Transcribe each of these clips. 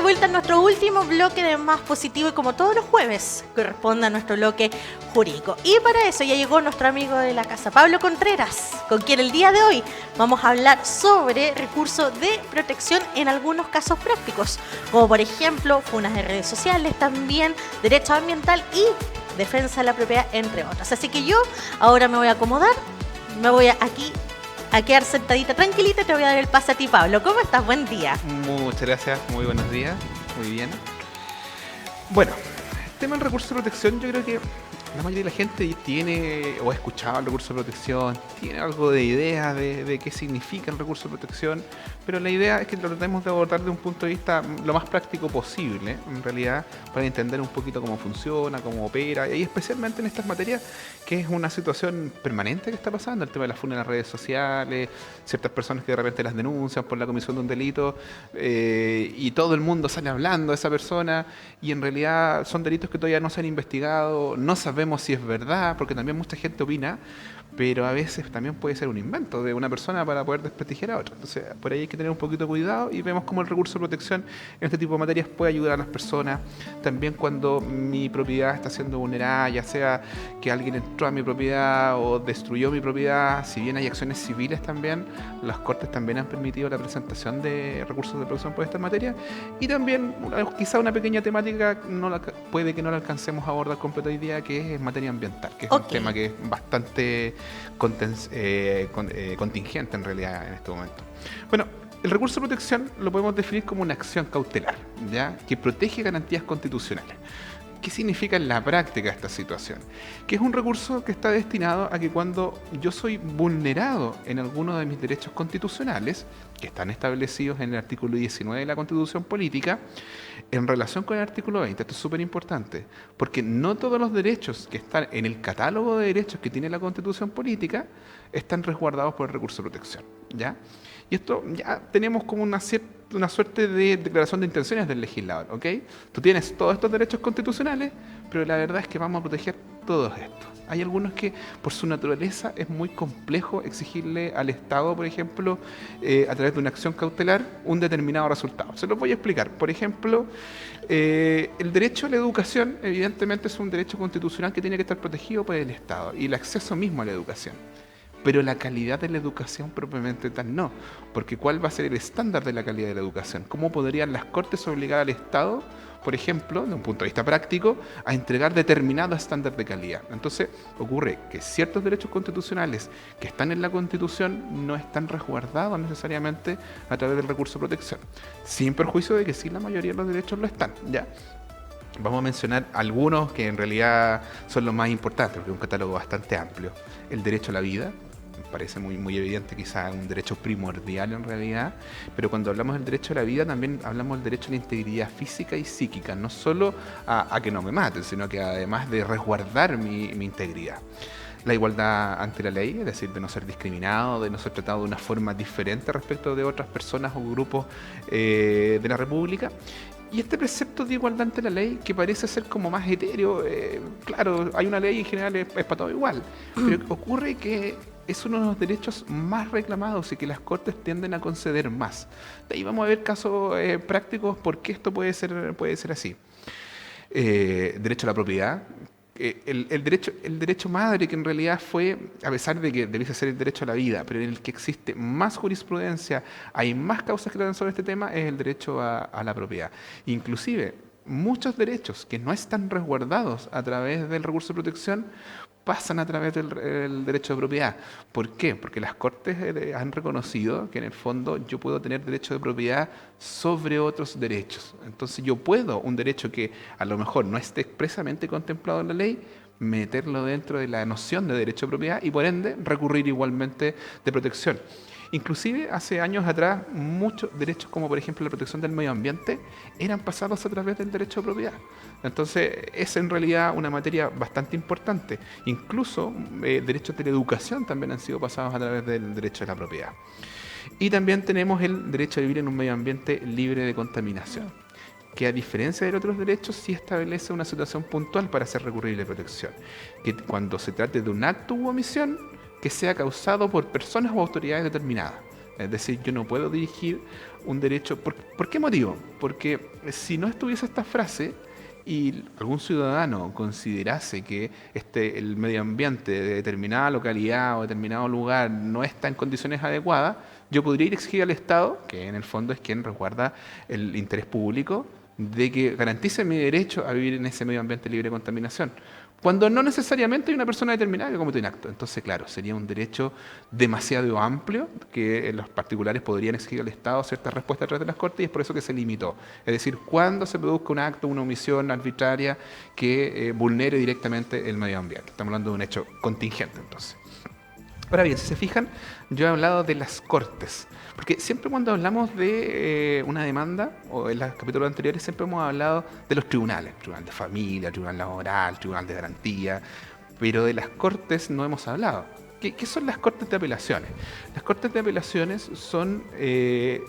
vuelta a nuestro último bloque de Más Positivo y como todos los jueves corresponde a nuestro bloque jurídico. Y para eso ya llegó nuestro amigo de la casa, Pablo Contreras, con quien el día de hoy vamos a hablar sobre recursos de protección en algunos casos prácticos, como por ejemplo funas de redes sociales, también derecho ambiental y defensa de la propiedad, entre otras. Así que yo ahora me voy a acomodar, me voy a quedar sentadita tranquilita y te voy a dar el pase a ti, Pablo. ¿Cómo estás? Buen día. Muchas gracias, muy buenos días, muy bien. Bueno, el tema del recurso de protección, yo creo que la mayoría de la gente tiene o ha escuchado el recurso de protección, tiene algo de idea de qué significa el recurso de protección, pero la idea es que lo tratemos de abordar de un punto de vista lo más práctico posible, en realidad, para entender un poquito cómo funciona, cómo opera, y especialmente en estas materias, que es una situación permanente que está pasando, el tema de las funas en las redes sociales, ciertas personas que de repente las denuncian por la comisión de un delito, y todo el mundo sale hablando de esa persona, y en realidad son delitos que todavía no se han investigado, no sabemos si es verdad, porque también mucha gente opina, pero a veces también puede ser un invento de una persona para poder desprestigiar a otra. Entonces, por ahí hay que tener un poquito de cuidado y vemos cómo el recurso de protección en este tipo de materias puede ayudar a las personas. También cuando mi propiedad está siendo vulnerada, ya sea que alguien entró a mi propiedad o destruyó mi propiedad, si bien hay acciones civiles también, las Cortes también han permitido la presentación de recursos de protección por esta materia. Y también quizá una pequeña temática, puede que no la alcancemos a abordar completa hoy día, que es materia ambiental, que es un tema que es bastante contingente en realidad en este momento. Bueno, el recurso de protección lo podemos definir como una acción cautelar, ¿ya?, que protege garantías constitucionales. ¿Qué significa en la práctica esta situación? Que es un recurso que está destinado a que cuando yo soy vulnerado en alguno de mis derechos constitucionales, que están establecidos en el artículo 19 de la Constitución Política, en relación con el artículo 20, esto es súper importante, porque no todos los derechos que están en el catálogo de derechos que tiene la Constitución Política están resguardados por el recurso de protección, ¿ya? Y esto ya tenemos como una suerte de declaración de intenciones del legislador, ¿ok? Tú tienes todos estos derechos constitucionales, pero la verdad es que vamos a proteger todos estos. Hay algunos que, por su naturaleza, es muy complejo exigirle al Estado, por ejemplo, a través de una acción cautelar, un determinado resultado. Se los voy a explicar. Por ejemplo, el derecho a la educación, evidentemente, es un derecho constitucional que tiene que estar protegido por el Estado, y el acceso mismo a la educación. Pero la calidad de la educación propiamente tal no, porque ¿cuál va a ser el estándar de la calidad de la educación? ¿Cómo podrían las Cortes obligar al Estado, por ejemplo, de un punto de vista práctico, a entregar determinado estándar de calidad? Entonces ocurre que ciertos derechos constitucionales que están en la Constitución no están resguardados necesariamente a través del recurso de protección, sin perjuicio de que sí la mayoría de los derechos lo están, ¿ya? Vamos a mencionar algunos que en realidad son los más importantes, porque es un catálogo bastante amplio. El derecho a la vida, me parece muy evidente, quizá un derecho primordial en realidad, pero cuando hablamos del derecho a la vida también hablamos del derecho a la integridad física y psíquica, no solo a que no me maten, sino que además de resguardar mi integridad. La igualdad ante la ley, es decir, de no ser discriminado, de no ser tratado de una forma diferente respecto de otras personas o grupos de la República. Y este precepto de igualdad ante la ley, que parece ser como más etéreo, claro, hay una ley y en general es para todo igual, pero ocurre que es uno de los derechos más reclamados y que las Cortes tienden a conceder más. De ahí vamos a ver casos prácticos por qué esto puede ser así. Derecho a la propiedad. El derecho madre, que en realidad fue, a pesar de que debiese ser el derecho a la vida, pero en el que existe más jurisprudencia, hay más causas que tratan sobre este tema, es el derecho a la propiedad. Inclusive, muchos derechos que no están resguardados a través del recurso de protección pasan a través del derecho de propiedad. ¿Por qué? Porque las Cortes han reconocido que en el fondo yo puedo tener derecho de propiedad sobre otros derechos. Entonces yo puedo, un derecho que a lo mejor no esté expresamente contemplado en la ley, meterlo dentro de la noción de derecho de propiedad y por ende recurrir igualmente de protección. Inclusive hace años atrás muchos derechos como por ejemplo la protección del medio ambiente eran pasados a través del derecho de propiedad. Entonces es en realidad una materia bastante importante. Incluso derechos de la educación también han sido pasados a través del derecho de la propiedad. Y también tenemos el derecho a vivir en un medio ambiente libre de contaminación, que a diferencia de otros derechos sí establece una situación puntual para hacer recurrible protección, que cuando se trate de un acto u omisión que sea causado por personas o autoridades determinadas. Es decir, yo no puedo dirigir un derecho. ¿Por qué motivo? Porque si no estuviese esta frase y algún ciudadano considerase que el medio ambiente de determinada localidad o determinado lugar no está en condiciones adecuadas, yo podría ir a exigir al Estado, que en el fondo es quien resguarda el interés público, de que garantice mi derecho a vivir en ese medio ambiente libre de contaminación, cuando no necesariamente hay una persona determinada que comete un acto. Entonces, claro, sería un derecho demasiado amplio que los particulares podrían exigir al Estado ciertas respuestas a través de las Cortes, y es por eso que se limitó. Es decir, cuando se produzca un acto, una omisión arbitraria que vulnere directamente el medio ambiente. Estamos hablando de un hecho contingente, entonces. Ahora bien, si se fijan, yo he hablado de las Cortes, porque siempre cuando hablamos de una demanda, o en los capítulos anteriores, siempre hemos hablado de los tribunales, tribunal de familia, tribunal laboral, tribunal de garantía, pero de las Cortes no hemos hablado. ¿Qué son las Cortes de Apelaciones? Las Cortes de Apelaciones son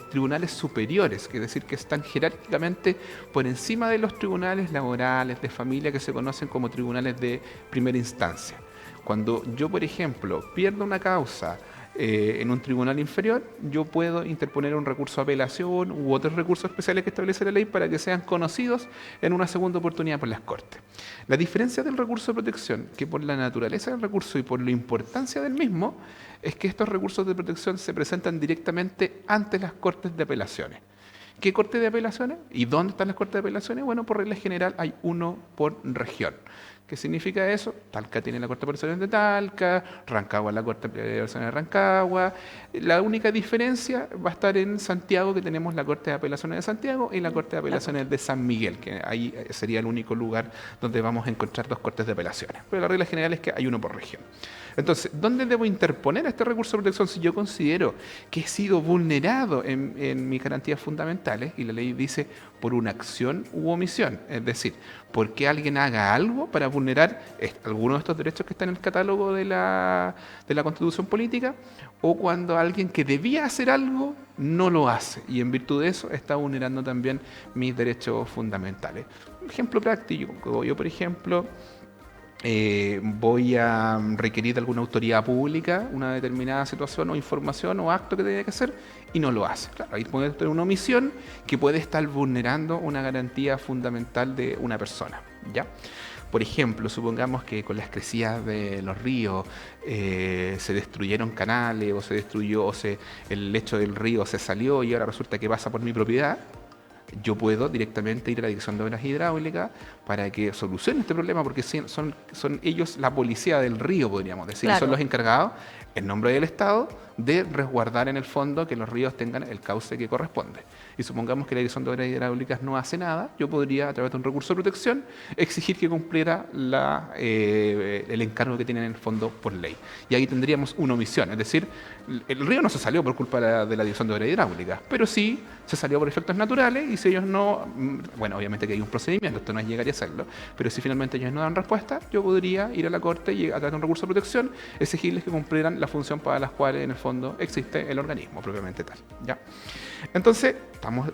tribunales superiores, es decir, que están jerárquicamente por encima de los tribunales laborales, de familia, que se conocen como tribunales de primera instancia. Cuando yo, por ejemplo, pierdo una causa en un tribunal inferior, yo puedo interponer un recurso de apelación u otros recursos especiales que establece la ley para que sean conocidos en una segunda oportunidad por las Cortes. La diferencia del recurso de protección, que por la naturaleza del recurso y por la importancia del mismo, es que estos recursos de protección se presentan directamente ante las Cortes de Apelaciones. ¿Qué Corte de Apelaciones? ¿Y dónde están las Cortes de Apelaciones? Bueno, por regla general hay uno por región. ¿Qué significa eso? Talca tiene la Corte de Apelaciones de Talca, Rancagua la Corte de Apelaciones de Rancagua. La única diferencia va a estar en Santiago, que tenemos la Corte de Apelaciones de Santiago y la Corte de Apelaciones de San Miguel, que ahí sería el único lugar donde vamos a encontrar dos Cortes de Apelaciones. Pero la regla general es que hay uno por región. Entonces, ¿dónde debo interponer este recurso de protección si yo considero que he sido vulnerado en mis garantías fundamentales? Y la ley dice por una acción u omisión, es decir, porque alguien haga algo para vulnerar alguno de estos derechos que están en el catálogo de la Constitución Política, o cuando alguien que debía hacer algo no lo hace y en virtud de eso está vulnerando también mis derechos fundamentales. Un ejemplo práctico, yo por ejemplo voy a requerir de alguna autoridad pública una determinada situación o información o acto que tenga que hacer y no lo hace. Claro, ahí puede tener una omisión que puede estar vulnerando una garantía fundamental de una persona, ¿ya? Por ejemplo, supongamos que con las crecidas de los ríos se destruyeron canales o se destruyó el lecho del río se salió y ahora resulta que pasa por mi propiedad. Yo puedo directamente ir a la Dirección de Obras Hidráulicas para que solucione este problema, porque son ellos la policía del río, podríamos decir, claro. Son los encargados, en nombre del Estado, de resguardar en el fondo que los ríos tengan el cauce que corresponde. Y supongamos que la Dirección de Obras Hidráulicas no hace nada, yo podría, a través de un recurso de protección, exigir que cumpliera el encargo que tienen en el fondo por ley. Y ahí tendríamos una omisión, es decir, el río no se salió por culpa de la Dirección de Obras Hidráulicas, pero sí se salió por efectos naturales, y si ellos no, bueno, obviamente que hay un procedimiento, esto no es llegar y hacerlo, pero si finalmente ellos no dan respuesta, yo podría ir a la Corte y a través de un recurso de protección exigirles que cumplieran la función para las cuales en el fondo existe el organismo propiamente tal, ¿ya? Entonces,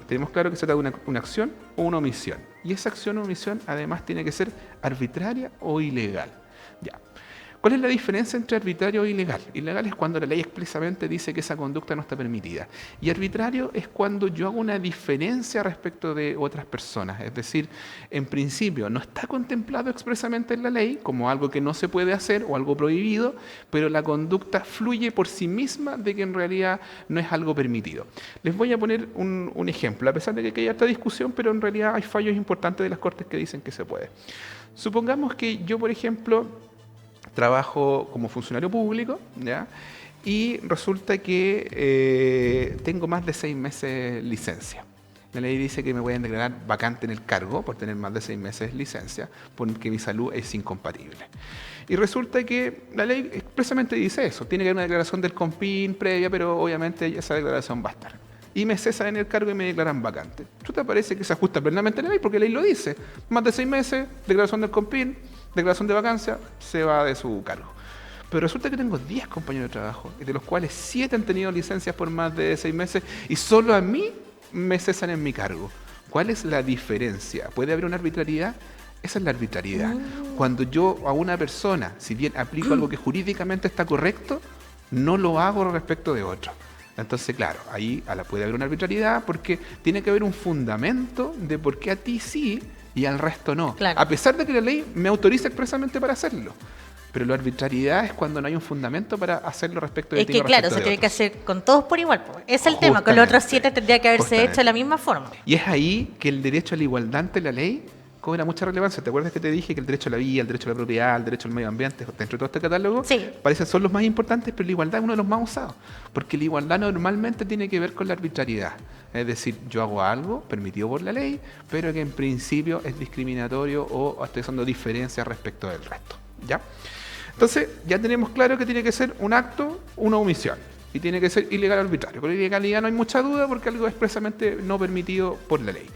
tenemos claro que se trata de una acción o una omisión, y esa acción o omisión además tiene que ser arbitraria o ilegal, ¿ya? ¿Cuál es la diferencia entre arbitrario e ilegal? Ilegal es cuando la ley expresamente dice que esa conducta no está permitida. Y arbitrario es cuando yo hago una diferencia respecto de otras personas. Es decir, en principio no está contemplado expresamente en la ley como algo que no se puede hacer o algo prohibido, pero la conducta fluye por sí misma de que en realidad no es algo permitido. Les voy a poner un ejemplo, a pesar de que hay esta discusión, pero en realidad hay fallos importantes de las Cortes que dicen que se puede. Supongamos que yo, por ejemplo, trabajo como funcionario público, ¿ya? Y resulta que tengo más de 6 meses licencia. La ley dice que me pueden declarar vacante en el cargo por tener más de 6 meses licencia, porque mi salud es incompatible. Y resulta que la ley expresamente dice eso, tiene que haber una declaración del COMPIN previa, pero obviamente esa declaración va a estar. Y me cesan en el cargo y me declaran vacante. ¿Tú te parece que se ajusta plenamente a la ley? Porque la ley lo dice. Más de 6 meses, declaración del COMPIN, declaración de vacancia, se va de su cargo. Pero resulta que tengo 10 compañeros de trabajo, de los cuales 7 han tenido licencias por más de 6 meses y solo a mí me cesan en mi cargo. ¿Cuál es la diferencia? ¿Puede haber una arbitrariedad? Esa es la arbitrariedad. Cuando yo a una persona, si bien aplico algo que jurídicamente está correcto, no lo hago respecto de otro. Entonces, claro, ahí puede haber una arbitrariedad porque tiene que haber un fundamento de por qué a ti sí y al resto no. Claro. A pesar de que la ley me autoriza expresamente para hacerlo. Pero la arbitrariedad es cuando no hay un fundamento para hacerlo respecto de ti. Es que claro, se tiene que hacer con todos por igual. Es el tema, con los otros 7 tendría que haberse hecho de la misma forma. Y es ahí que el derecho a la igualdad ante la ley cobra mucha relevancia. ¿Te acuerdas que te dije que el derecho a la vida, el derecho a la propiedad, el derecho al medio ambiente, dentro de todo este catálogo, sí, parecen son los más importantes, pero la igualdad es uno de los más usados? Porque la igualdad normalmente tiene que ver con la arbitrariedad. Es decir, yo hago algo permitido por la ley, pero que en principio es discriminatorio o estoy haciendo diferencias respecto del resto. ¿Ya? Entonces, ya tenemos claro que tiene que ser un acto, una omisión. Y tiene que ser ilegal o arbitrario. Con la ilegalidad no hay mucha duda porque algo es expresamente no permitido por la ley.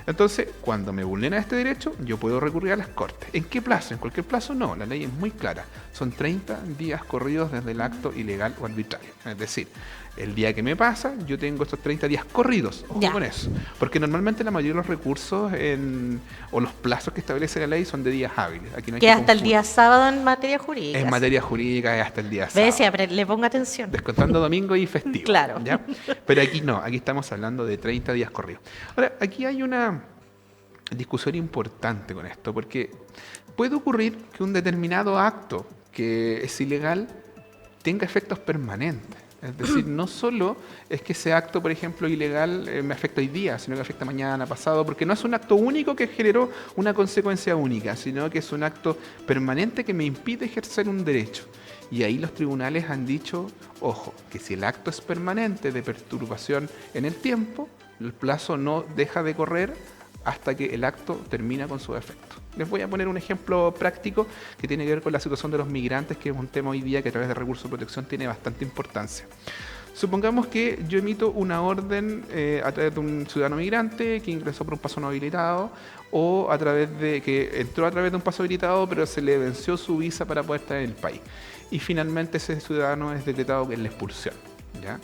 Entonces, cuando me vulnera este derecho, yo puedo recurrir a las Cortes. ¿En qué plazo? ¿En cualquier plazo? No, la ley es muy clara. Son 30 días corridos desde el acto ilegal o arbitrario. Es decir, el día que me pasa, yo tengo estos 30 días corridos. Ojo con eso. Porque normalmente la mayoría de los recursos o los plazos que establece la ley son de días hábiles. Aquí no hay que hasta el día sábado en materia jurídica. En materia jurídica es hasta el día sábado. Siempre le pongo atención. Descontando domingo y festivo. Claro. ¿Ya? Pero aquí no, aquí estamos hablando de 30 días corridos. Ahora, aquí hay una discusión importante con esto, porque puede ocurrir que un determinado acto que es ilegal tenga efectos permanentes. Es decir, no solo es que ese acto, por ejemplo, ilegal me afecta hoy día, sino que afecta mañana, pasado, porque no es un acto único que generó una consecuencia única, sino que es un acto permanente que me impide ejercer un derecho. Y ahí los tribunales han dicho, ojo, que si el acto es permanente de perturbación en el tiempo, el plazo no deja de correr hasta que el acto termina con su efecto. Les voy a poner un ejemplo práctico que tiene que ver con la situación de los migrantes, que es un tema hoy día que a través de recursos de protección tiene bastante importancia. Supongamos que yo emito una orden a través de un ciudadano migrante que ingresó por un paso no habilitado o a través de que entró a través de un paso habilitado pero se le venció su visa para poder estar en el país. Y finalmente ese ciudadano es decretado en la expulsión, ¿ya?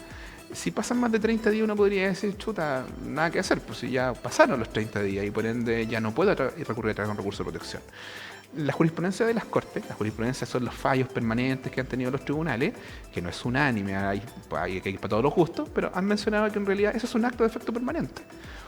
Si pasan más de 30 días uno podría decir, chuta, nada que hacer, pues si ya pasaron los 30 días y por ende ya no puedo recurrir a través de un recurso de protección. La jurisprudencia de las Cortes, las jurisprudencias son los fallos permanentes que han tenido los tribunales, que no es unánime, hay que ir para todos los justos, pero han mencionado que en realidad eso es un acto de efecto permanente.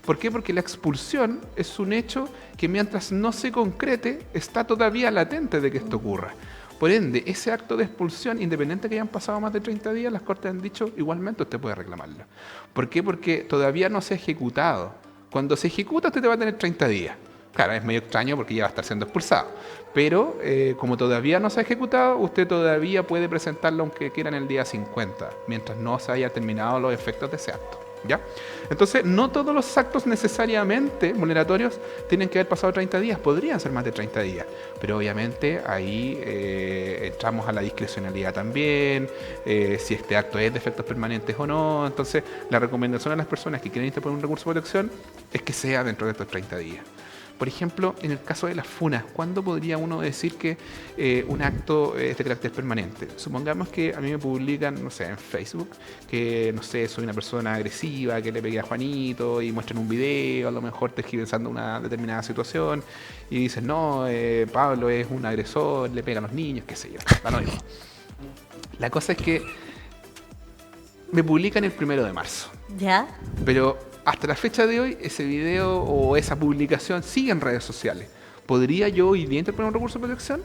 ¿Por qué? Porque la expulsión es un hecho que mientras no se concrete está todavía latente de que esto ocurra. Por ende, ese acto de expulsión, independiente que hayan pasado más de 30 días, las Cortes han dicho, igualmente usted puede reclamarlo. ¿Por qué? Porque todavía no se ha ejecutado. Cuando se ejecuta, usted te va a tener 30 días. Claro, es medio extraño porque ya va a estar siendo expulsado. Pero como todavía no se ha ejecutado, usted todavía puede presentarlo aunque quiera en el día 50, mientras no se haya terminado los efectos de ese acto. ¿Ya? Entonces, no todos los actos necesariamente vulneratorios tienen que haber pasado 30 días, podrían ser más de 30 días, pero obviamente ahí entramos a la discrecionalidad también, si este acto es de efectos permanentes o no. Entonces, la recomendación a las personas que quieren interponer un recurso de protección es que sea dentro de estos 30 días. Por ejemplo, en el caso de las funas, ¿cuándo podría uno decir que un acto es de carácter permanente? Supongamos que a mí me publican, no sé, en Facebook, que, no sé, soy una persona agresiva, que le pegué a Juanito y muestran un video, a lo mejor tergiversando una determinada situación, y dicen, no, Pablo es un agresor, le pega a los niños, qué sé yo, da lo mismo. La cosa es que me publican el 1 de marzo. ¿Ya? Pero hasta la fecha de hoy, ese video o esa publicación sigue en redes sociales. ¿Podría yo hoy día interponer un recurso de protección?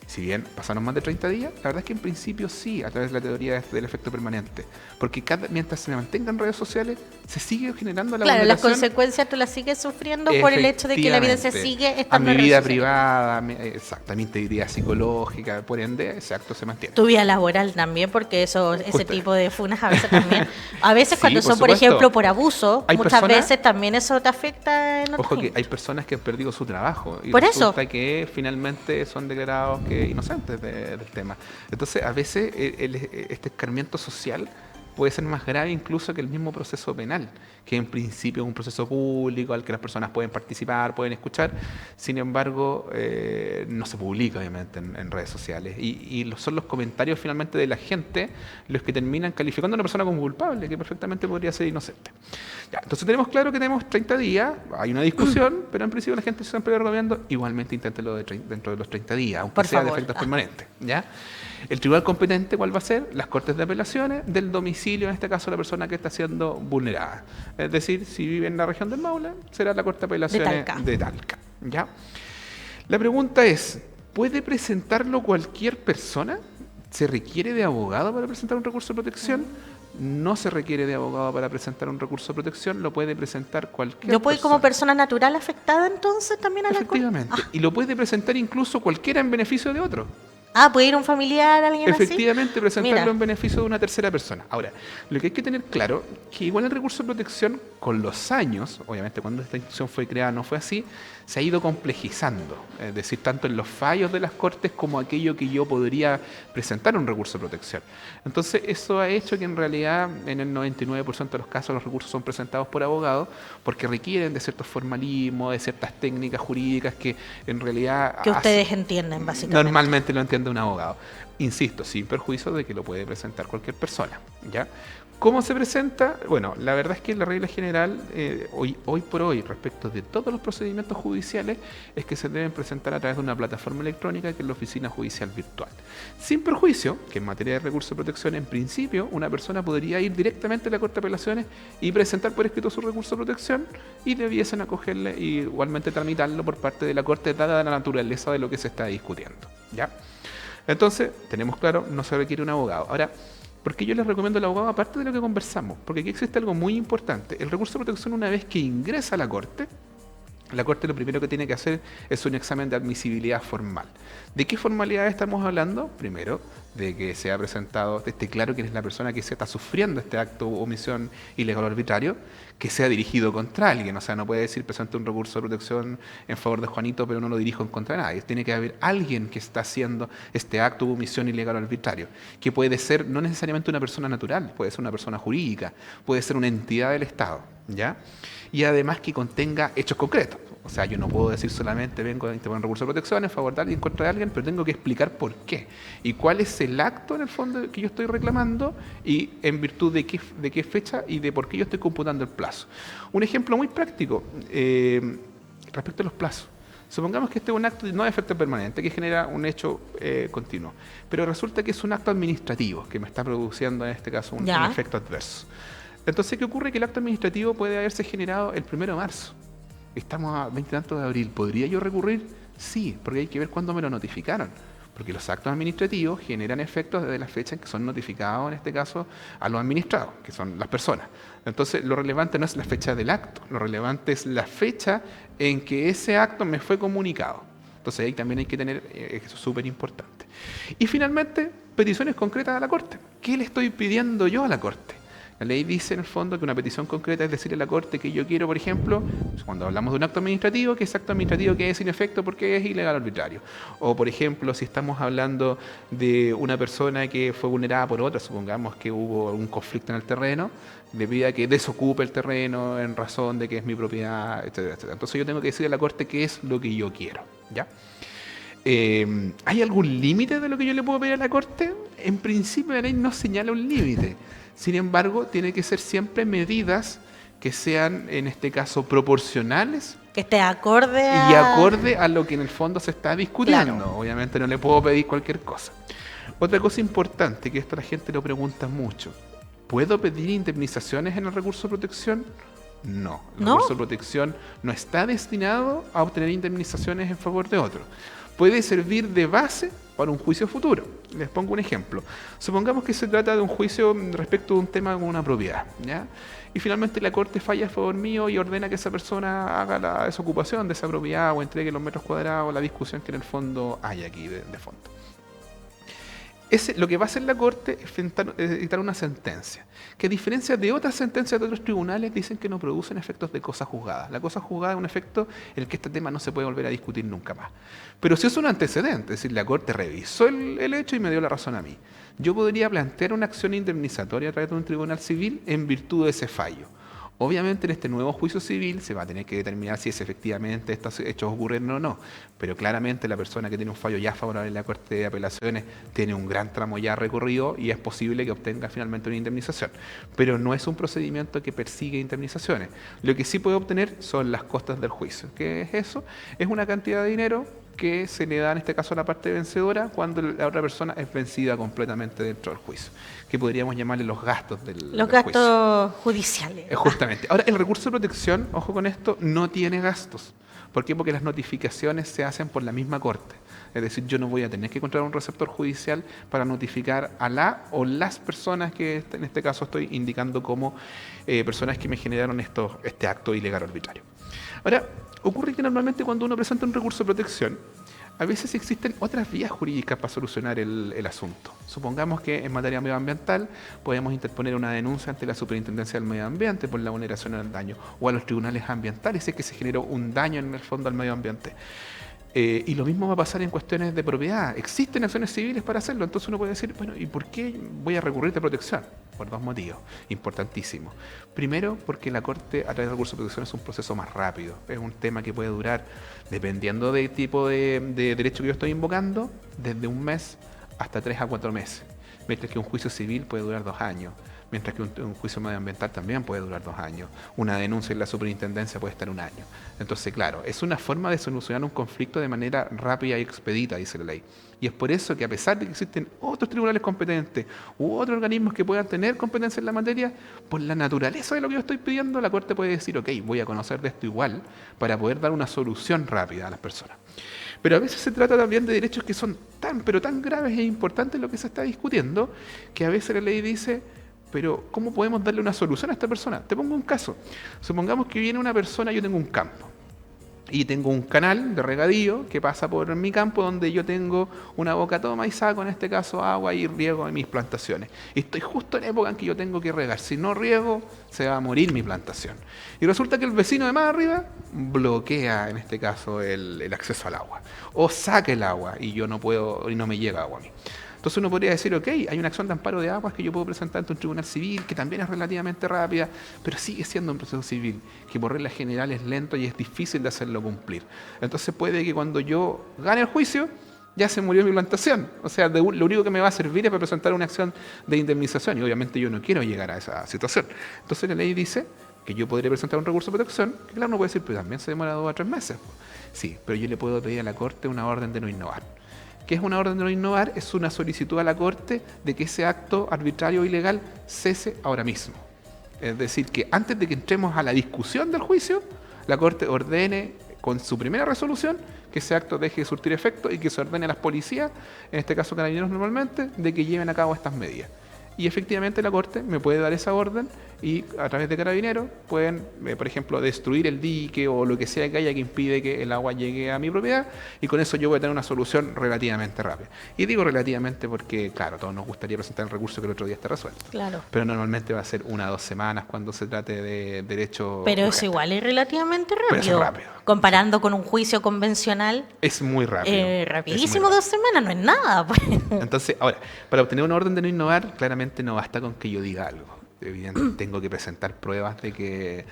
Si bien pasaron más de 30 días, la verdad es que en principio sí, a través de la teoría del efecto permanente. Porque mientras se mantengan redes sociales, se sigue generando la vulneración. Claro, las consecuencias tú las sigues sufriendo por el hecho de que la evidencia sigue estando a mi vida privada, a mi integridad psicológica, por ende, ese acto se mantiene. Tu vida laboral también, porque ese tipo de funas a veces también. A veces cuando sí, son, por ejemplo, por abuso, muchas veces también eso te afecta en otros Ojo que hay personas que han perdido su trabajo. Y por resulta eso. que finalmente son declarados inocentes del tema. Entonces, a veces este escarmiento social puede ser más grave incluso que el mismo proceso penal, que en principio es un proceso público al que las personas pueden participar, pueden escuchar, sin embargo no se publica obviamente en redes sociales y son los comentarios finalmente de la gente los que terminan calificando a una persona como culpable, que perfectamente podría ser inocente. Ya, entonces tenemos claro que tenemos 30 días, hay una discusión, pero en principio la gente siempre le recomiendo igualmente inténtelo dentro de los 30 días, aunque por sea favor. de efectos permanentes, ¿ya? El tribunal competente, ¿cuál va a ser? Las Cortes de Apelaciones del domicilio domicilio, en este caso la persona que está siendo vulnerada. Es decir, si vive en la región del Maule, será la Corte de Apelaciones de Talca. ¿Ya? La pregunta es, ¿puede presentarlo cualquier persona? ¿Se requiere de abogado para presentar un recurso de protección? No se requiere de abogado para presentar un recurso de protección, lo puede presentar cualquier persona. ¿Lo puede como persona natural afectada entonces también a la Corte? Efectivamente. Y lo puede presentar incluso cualquiera en beneficio de otro. ¿puede ir un familiar, alguien Efectivamente, así? presentarlo Mira. en beneficio de una tercera persona. Ahora, lo que hay que tener claro es que igual el recurso de protección, con los años, obviamente cuando esta institución fue creada no fue así, se ha ido complejizando. Es decir, tanto en los fallos de las Cortes como aquello que yo podría presentar un recurso de protección. Entonces, eso ha hecho que en realidad en el 99% de los casos los recursos son presentados por abogados porque requieren de ciertos formalismos, de ciertas técnicas jurídicas que en realidad... Que ustedes entienden, básicamente. Normalmente lo entiende un abogado. Insisto, sin perjuicio de que lo puede presentar cualquier persona. ¿Ya? ¿Cómo se presenta? Bueno, la verdad es que la regla general, hoy por hoy, respecto de todos los procedimientos judiciales, es que se deben presentar a través de una plataforma electrónica que es la Oficina Judicial Virtual. Sin perjuicio, que en materia de recursos de protección, en principio, una persona podría ir directamente a la Corte de Apelaciones y presentar por escrito su recurso de protección y debiesen acogerle y igualmente tramitarlo por parte de la Corte, dada la naturaleza de lo que se está discutiendo. ¿Ya? Entonces, tenemos claro, no se requiere un abogado. Ahora, ¿por qué yo les recomiendo el abogado? Aparte de lo que conversamos, porque aquí existe algo muy importante. El recurso de protección, una vez que ingresa a la Corte lo primero que tiene que hacer es un examen de admisibilidad formal. ¿De qué formalidad estamos hablando? Primero, de que se ha presentado, esté claro quién es la persona que se está sufriendo este acto o omisión ilegal o arbitrario, que sea dirigido contra alguien. O sea, no puede decir presente un recurso de protección en favor de Juanito, pero no lo dirijo en contra de nadie. Tiene que haber alguien que está haciendo este acto o omisión ilegal o arbitrario, que puede ser no necesariamente una persona natural, puede ser una persona jurídica, puede ser una entidad del Estado, ¿ya? Y además que contenga hechos concretos. O sea, yo no puedo decir solamente vengo a interponer un recurso de protección en favor de alguien, en contra de alguien, pero tengo que explicar por qué. Y cuál es el acto, en el fondo, que yo estoy reclamando y en virtud de qué fecha y de por qué yo estoy computando el plazo. Un ejemplo muy práctico respecto a los plazos. Supongamos que este es un acto no de efecto permanente, que genera un hecho continuo, pero resulta que es un acto administrativo que me está produciendo en este caso un efecto adverso. Entonces, ¿qué ocurre? Que el acto administrativo puede haberse generado el 1 de marzo. Estamos a 20 y tantos de abril. ¿Podría yo recurrir? Sí, porque hay que ver cuándo me lo notificaron. Porque los actos administrativos generan efectos desde la fecha en que son notificados, en este caso, a los administrados, que son las personas. Entonces, lo relevante no es la fecha del acto, lo relevante es la fecha en que ese acto me fue comunicado. Entonces, ahí también hay que tener, eso es súper importante. Y finalmente, peticiones concretas a la Corte. ¿Qué le estoy pidiendo yo a la Corte? La ley dice en el fondo que una petición concreta es decirle a la Corte que yo quiero, por ejemplo, cuando hablamos de un acto administrativo, que ese acto administrativo quede sin efecto porque es ilegal o arbitrario. O, por ejemplo, si estamos hablando de una persona que fue vulnerada por otra, supongamos que hubo un conflicto en el terreno, le pida que desocupe el terreno en razón de que es mi propiedad, etcétera, etcétera. Entonces yo tengo que decirle a la Corte qué es lo que yo quiero, ¿ya? ¿Hay algún límite de lo que yo le puedo pedir a la Corte? En principio la ley no señala un límite. Sin embargo, tiene que ser siempre medidas que sean, en este caso, proporcionales. Que esté acorde y acorde a lo que en el fondo se está discutiendo. Claro. Obviamente no le puedo pedir cualquier cosa. Otra cosa importante, que esto la gente lo pregunta mucho. ¿Puedo pedir indemnizaciones en el recurso de protección? No. El recurso de protección no está destinado a obtener indemnizaciones en favor de otro. Puede servir de base para un juicio futuro. Les pongo un ejemplo. Supongamos que se trata de un juicio respecto de un tema con una propiedad, ¿ya? Y finalmente la Corte falla a favor mío y ordena que esa persona haga la desocupación de esa propiedad o entregue los metros cuadrados, la discusión que en el fondo hay aquí de fondo. Lo que va a hacer la Corte es dictar una sentencia, que a diferencia de otras sentencias de otros tribunales dicen que no producen efectos de cosa juzgada. La cosa juzgada es un efecto en el que este tema no se puede volver a discutir nunca más. Pero si es un antecedente, es decir, la Corte revisó el hecho y me dio la razón a mí, yo podría plantear una acción indemnizatoria a través de un tribunal civil en virtud de ese fallo. Obviamente en este nuevo juicio civil se va a tener que determinar si es efectivamente estos hechos ocurren o no, pero claramente la persona que tiene un fallo ya favorable en la Corte de Apelaciones tiene un gran tramo ya recorrido y es posible que obtenga finalmente una indemnización, pero no es un procedimiento que persigue indemnizaciones. Lo que sí puede obtener son las costas del juicio. ¿Qué es eso? Es una cantidad de dinero que se le da en este caso a la parte vencedora cuando la otra persona es vencida completamente dentro del juicio, que podríamos llamarle los gastos del Los juicio. gastos judiciales. Justamente. Ahora, el recurso de protección, ojo con esto, no tiene gastos. ¿Por qué? Porque las notificaciones se hacen por la misma corte. Es decir, yo no voy a tener que encontrar un receptor judicial para notificar a la o las personas que en este caso estoy indicando como personas que me generaron este acto ilegal o arbitrario. Ahora, ocurre que normalmente cuando uno presenta un recurso de protección, a veces existen otras vías jurídicas para solucionar el asunto. Supongamos que en materia medioambiental podemos interponer una denuncia ante la Superintendencia del Medio Ambiente por la vulneración del daño, o a los tribunales ambientales si es que se generó un daño en el fondo al medio ambiente. Y lo mismo va a pasar en cuestiones de propiedad. Existen acciones civiles para hacerlo, entonces uno puede decir, bueno, ¿y por qué voy a recurrir de protección? Por dos motivos importantísimos. Primero, porque la Corte, a través del recurso de protección, es un proceso más rápido. Es un tema que puede durar, dependiendo del tipo de derecho que yo estoy invocando, desde un mes hasta 3 a 4 meses. Mientras que un juicio civil puede durar 2 años. Mientras que un juicio medioambiental también puede durar 2 años. Una denuncia en la superintendencia puede estar 1 año. Entonces, claro, es una forma de solucionar un conflicto de manera rápida y expedita, dice la ley. Y es por eso que a pesar de que existen otros tribunales competentes u otros organismos que puedan tener competencia en la materia, por la naturaleza de lo que yo estoy pidiendo, la Corte puede decir, ok, voy a conocer de esto igual para poder dar una solución rápida a las personas. Pero a veces se trata también de derechos que son pero tan graves e importantes lo que se está discutiendo, que a veces la ley dice, pero ¿cómo podemos darle una solución a esta persona? Te pongo un caso. Supongamos que viene una persona, yo tengo un campo y tengo un canal de regadío que pasa por mi campo donde yo tengo una boca toma y saco, en este caso, agua y riego de mis plantaciones. Y estoy justo en época en que yo tengo que regar. Si no riego, se va a morir mi plantación. Y resulta que el vecino de más arriba bloquea, en este caso, el acceso al agua. O saca el agua y yo no puedo, y no me llega agua a mí. Entonces uno podría decir, ok, hay una acción de amparo de aguas que yo puedo presentar ante un tribunal civil, que también es relativamente rápida, pero sigue siendo un proceso civil, que por regla general es lento y es difícil de hacerlo cumplir. Entonces puede que cuando yo gane el juicio, ya se murió mi plantación. O sea, lo único que me va a servir es para presentar una acción de indemnización, y obviamente yo no quiero llegar a esa situación. Entonces la ley dice que yo podría presentar un recurso de protección, que claro, uno puede decir, pero también se demora 2 a 3 meses. Sí, pero yo le puedo pedir a la Corte una orden de no innovar. ¿Qué es una orden de no innovar? Es una solicitud a la Corte de que ese acto arbitrario o ilegal cese ahora mismo. Es decir, que antes de que entremos a la discusión del juicio, la Corte ordene con su primera resolución que ese acto deje de surtir efecto y que se ordene a las policías, en este caso carabineros normalmente, de que lleven a cabo estas medidas. Y efectivamente la Corte me puede dar esa orden y a través de carabineros pueden, por ejemplo, destruir el dique o lo que sea que haya que impide que el agua llegue a mi propiedad, y con eso yo voy a tener una solución relativamente rápida. Y digo relativamente porque, claro, a todos nos gustaría presentar el recurso que el otro día esté resuelto. Claro. Pero normalmente va a ser 1 o 2 semanas cuando se trate de derecho. Pero es igual, es relativamente rápido. Pero es rápido. Comparando con un juicio convencional. Es muy rápido. Rapidísimo, 2 semanas, no es nada. Pues. Entonces, ahora, para obtener una orden de no innovar, claramente no basta con que yo diga algo. Evidentemente, tengo que presentar pruebas de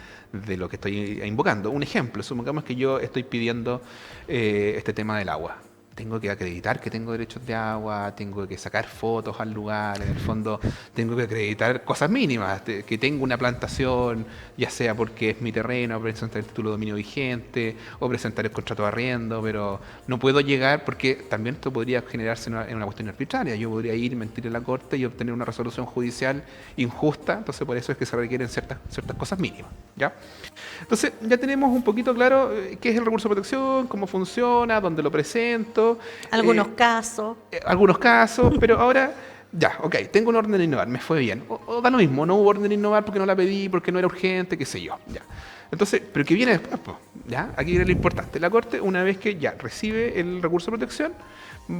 lo que estoy invocando. Un ejemplo, supongamos que yo estoy pidiendo este tema del agua. Tengo que acreditar que tengo derechos de agua, tengo que sacar fotos al lugar, en el fondo tengo que acreditar cosas mínimas, que tengo una plantación, ya sea porque es mi terreno, presentar el título de dominio vigente o presentar el contrato de arriendo, pero no puedo llegar porque también esto podría generarse en una cuestión arbitraria. Yo podría ir, mentir en la Corte y obtener una resolución judicial injusta, entonces por eso es que se requieren ciertas cosas mínimas, ¿ya? Entonces ya tenemos un poquito claro qué es el recurso de protección, cómo funciona, dónde lo presento. Algunos casos, pero ahora, ya, ok, tengo una orden de innovar, me fue bien. O da lo mismo, no hubo orden de innovar porque no la pedí, porque no era urgente, qué sé yo, ya. Entonces, ¿pero qué viene después? ¿Ya? Aquí viene lo importante. La Corte, una vez que ya recibe el recurso de protección,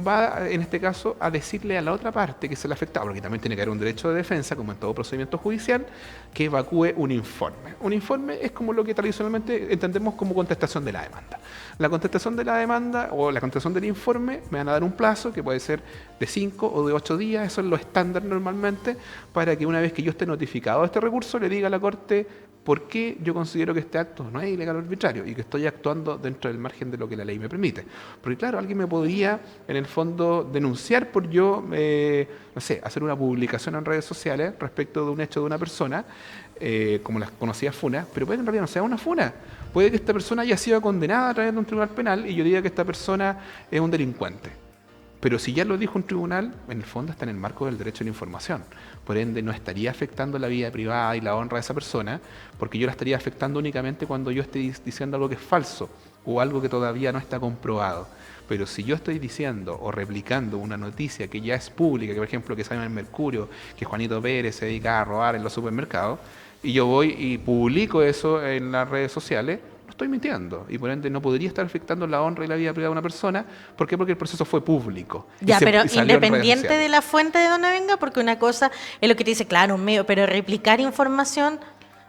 va, en este caso, a decirle a la otra parte que es el afectado, porque también tiene que haber un derecho de defensa, como en todo procedimiento judicial, que evacúe un informe. Un informe es como lo que tradicionalmente entendemos como contestación de la demanda. La contestación de la demanda o la contestación del informe me van a dar un plazo que puede ser de 5 o de 8 días, eso es lo estándar normalmente, para que una vez que yo esté notificado de este recurso, le diga a la Corte por qué yo considero que este acto no es ilegal o arbitrario y que estoy actuando dentro del margen de lo que la ley me permite. Porque claro, alguien me podría en el fondo denunciar por yo, no sé, hacer una publicación en redes sociales respecto de un hecho de una persona, como las conocidas funas, pero puede que en realidad no sea una funa. Puede que esta persona haya sido condenada a través de un tribunal penal y yo diga que esta persona es un delincuente. Pero si ya lo dijo un tribunal, en el fondo está en el marco del derecho a la información. Por ende, no estaría afectando la vida privada y la honra de esa persona, porque yo la estaría afectando únicamente cuando yo esté diciendo algo que es falso o algo que todavía no está comprobado. Pero si yo estoy diciendo o replicando una noticia que ya es pública, que por ejemplo que sale en el Mercurio, que Juanito Pérez se dedica a robar en los supermercados, y yo voy y publico eso en las redes sociales, no estoy mintiendo. Y por ende no podría estar afectando la honra y la vida privada de una persona. ¿Por qué? Porque el proceso fue público. Ya, pero independiente de la fuente de donde venga, porque una cosa es lo que te dice, claro, un medio, pero replicar información...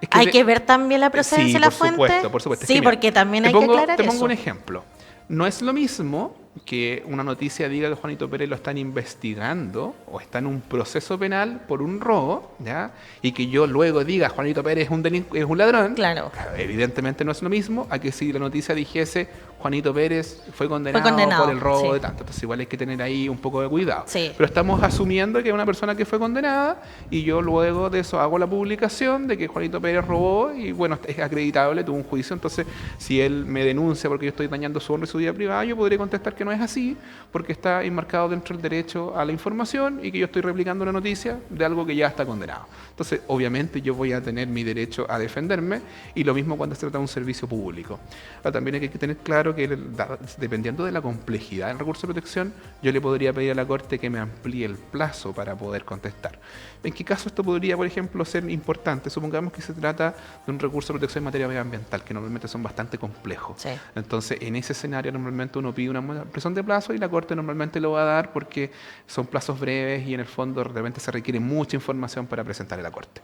Es que hay que ver también la procedencia de la fuente. Por supuesto. Sí, porque también hay que aclarar eso. Te pongo un ejemplo. No es lo mismo que una noticia diga que Juanito Pérez lo están investigando o está en un proceso penal por un robo, ¿ya? Y que yo luego diga Juanito Pérez es un ladrón. Claro. Evidentemente no es lo mismo a que si la noticia dijese Juanito Pérez fue condenado por el robo de tanto. Entonces igual hay que tener ahí un poco de cuidado. Sí. Pero estamos asumiendo que es una persona que fue condenada y yo luego de eso hago la publicación de que Juanito Pérez robó y bueno, es acreditable, tuvo un juicio. Entonces si él me denuncia porque yo estoy dañando su honra y su vida privada, yo podría contestar que no es así porque está enmarcado dentro del derecho a la información y que yo estoy replicando una noticia de algo que ya está condenado. Entonces obviamente yo voy a tener mi derecho a defenderme y lo mismo cuando se trata de un servicio público. Ahora, también hay que tener claro que dependiendo de la complejidad del recurso de protección, yo le podría pedir a la Corte que me amplíe el plazo para poder contestar. ¿En qué caso esto podría, por ejemplo, ser importante? Supongamos que se trata de un recurso de protección en materia medioambiental, que normalmente son bastante complejos. Sí. Entonces, en ese escenario normalmente uno pide una ampliación de plazo y la Corte normalmente lo va a dar porque son plazos breves y en el fondo realmente se requiere mucha información para presentar a la Corte.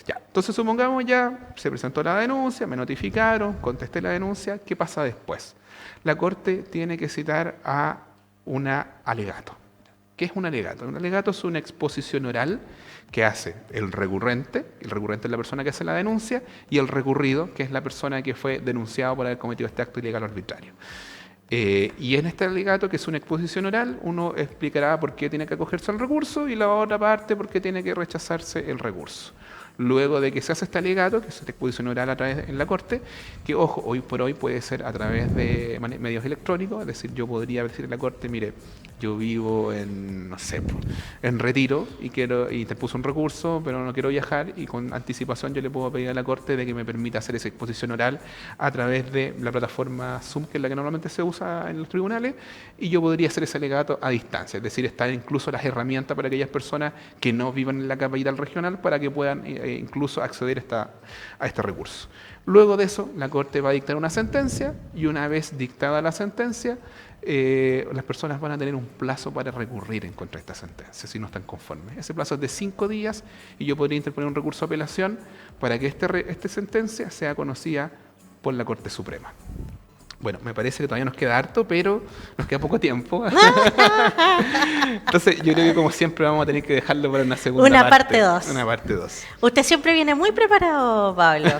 Ya, entonces supongamos ya se presentó la denuncia, me notificaron, contesté la denuncia, ¿qué pasa después? La Corte tiene que citar a un alegato. ¿Qué es un alegato? Un alegato es una exposición oral que hace el recurrente es la persona que hace la denuncia, y el recurrido, que es la persona que fue denunciado por haber cometido este acto ilegal o arbitrario. Y en este alegato, que es una exposición oral, uno explicará por qué tiene que acogerse al recurso y la otra parte por qué tiene que rechazarse el recurso. Luego de que se hace este alegato, que es esta exposición oral a través en la Corte, que ojo, hoy por hoy puede ser a través de medios electrónicos, es decir, yo podría decir en la Corte, mire, yo vivo en, no sé, en Retiro y te puso un recurso, pero no quiero viajar, y con anticipación yo le puedo pedir a la Corte de que me permita hacer esa exposición oral a través de la plataforma Zoom, que es la que normalmente se usa en los tribunales, y yo podría hacer ese alegato a distancia, es decir, están incluso las herramientas para aquellas personas que no vivan en la capital regional para que puedan incluso acceder a este recurso. Luego de eso, la Corte va a dictar una sentencia y una vez dictada la sentencia, las personas van a tener un plazo para recurrir en contra de esta sentencia si no están conformes. Ese plazo es de 5 días y yo podría interponer un recurso de apelación para que esta sentencia sea conocida por la Corte Suprema. Bueno, me parece que todavía nos queda harto, pero nos queda poco tiempo. Entonces, yo creo que como siempre vamos a tener que dejarlo para una segunda parte. Una parte 2. Usted siempre viene muy preparado, Pablo.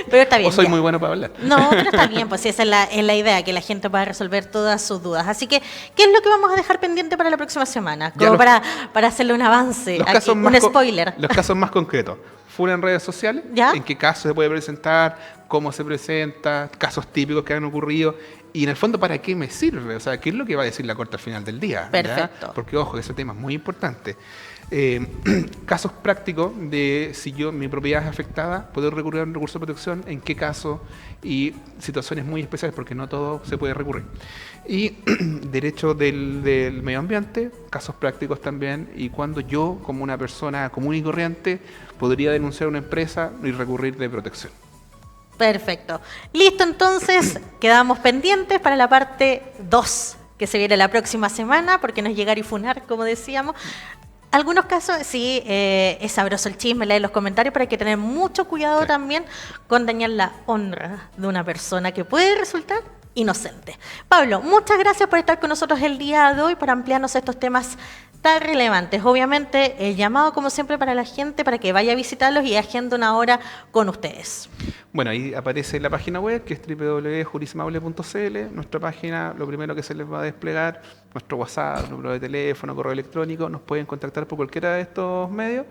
Pero está bien. O soy muy bueno para hablar. No, pero está bien, pues esa es la idea, que la gente pueda resolver todas sus dudas. Así que, ¿qué es lo que vamos a dejar pendiente para la próxima semana? Como para hacerle un avance, aquí, un spoiler. Los casos más concretos. Funa en redes sociales, ¿ya? En qué caso se puede presentar, cómo se presenta, casos típicos que han ocurrido y en el fondo para qué me sirve, o sea, qué es lo que va a decir la Corte al final del día. Perfecto. ¿Ya? Porque ojo, ese tema es muy importante. Casos prácticos de si mi propiedad es afectada, puedo recurrir a un recurso de protección, en qué caso, y situaciones muy especiales porque no todo se puede recurrir. Y derecho del medio ambiente, casos prácticos también, y cuando yo, como una persona común y corriente, podría denunciar a una empresa y recurrir de protección. Perfecto. Listo, entonces, quedamos pendientes para la parte 2, que se viene la próxima semana, porque no es llegar y funar, como decíamos. Algunos casos, sí, es sabroso el chisme, leer los comentarios, pero hay que tener mucho cuidado también con dañar la honra de una persona que puede resultar inocente. Pablo, muchas gracias por estar con nosotros el día de hoy, por ampliarnos estos temas tan relevantes. Obviamente, el llamado, como siempre, para la gente, para que vaya a visitarlos y agende una hora con ustedes. Bueno, ahí aparece la página web, que es www.jurismable.cl. Nuestra página, lo primero que se les va a desplegar, nuestro WhatsApp, número de teléfono, correo electrónico, nos pueden contactar por cualquiera de estos medios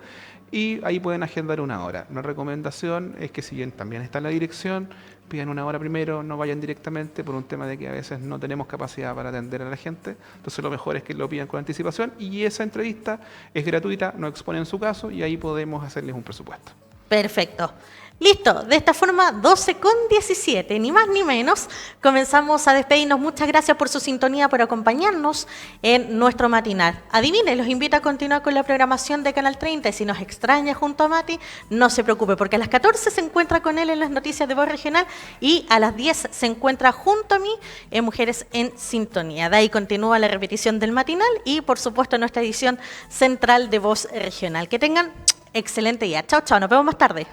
y ahí pueden agendar una hora. Una recomendación es que si bien también está la dirección, pidan una hora primero, no vayan directamente por un tema de que a veces no tenemos capacidad para atender a la gente. Entonces lo mejor es que lo pidan con anticipación y esa entrevista es gratuita, no exponen su caso y ahí podemos hacerles un presupuesto. Perfecto. Listo, de esta forma 12:17, ni más ni menos, comenzamos a despedirnos. Muchas gracias por su sintonía, por acompañarnos en nuestro matinal. Adivinen, los invito a continuar con la programación de Canal 30 y si nos extraña junto a Mati, no se preocupe, porque a las 14 se encuentra con él en las noticias de Voz Regional y a las 10 se encuentra junto a mí en Mujeres en Sintonía. De ahí continúa la repetición del matinal y, por supuesto, nuestra edición central de Voz Regional. Que tengan excelente día. Chao, chao, nos vemos más tarde.